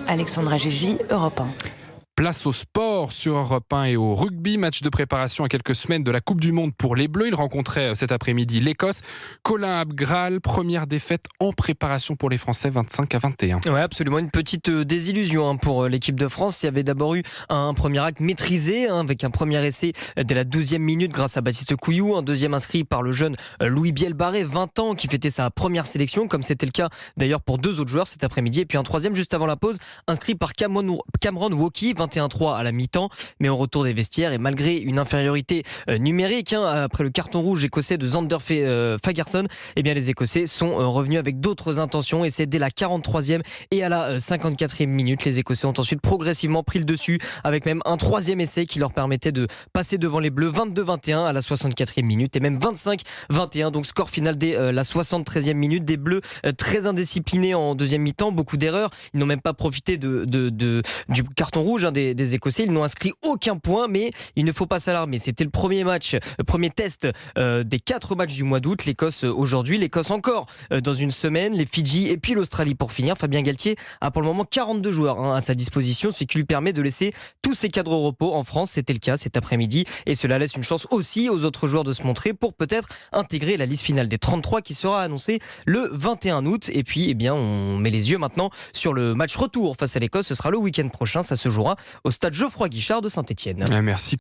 Alexandra Gégy, Europe 1. Place au sport sur Europe 1 et au rugby. Match de préparation à quelques semaines de la Coupe du Monde pour les Bleus. Ils rencontraient cet après-midi l'Écosse. Colin Abgral, première défaite en préparation pour les Français, 25-21. Ouais, absolument. Une petite désillusion pour l'équipe de France. Il y avait d'abord eu un premier acte maîtrisé avec un premier essai dès la 12e minute grâce à Baptiste Couillou. Un deuxième inscrit par le jeune Louis Bielbarré, 20 ans, qui fêtait sa première sélection, comme c'était le cas d'ailleurs pour deux autres joueurs cet après-midi. Et puis un troisième juste avant la pause, inscrit par Cameron Wauki, 21-3 à la mi-temps. Mais au retour des vestiaires et malgré une infériorité numérique après le carton rouge écossais de Zander Fagerson, eh bien les Écossais sont revenus avec d'autres intentions et c'est dès la 43e et à la 54e minute. Les Écossais ont ensuite progressivement pris le dessus avec même un troisième essai qui leur permettait de passer devant les Bleus, 22-21 à la 64e minute et même 25-21. Donc score final dès la 73e minute. Des Bleus très indisciplinés en deuxième mi-temps, beaucoup d'erreurs. Ils n'ont même pas profité du carton rouge des Écossais. Ils n'ont inscrit aucun point, mais il ne faut pas s'alarmer. C'était le premier test des 4 matchs du mois d'août. L'Écosse aujourd'hui, l'Écosse encore dans une semaine, les Fidji et puis l'Australie pour finir. Fabien Galtier a pour le moment 42 joueurs à sa disposition, ce qui lui permet de laisser tous ses cadres au repos. En France, c'était le cas cet après-midi et cela laisse une chance aussi aux autres joueurs de se montrer pour peut-être intégrer la liste finale des 33 qui sera annoncée le 21 août. Et puis, on met les yeux maintenant sur le match retour face à l'Écosse. Ce sera le week-end prochain. Ça se jouera au stade Geoffroy Guichard de Saint-Étienne. Merci.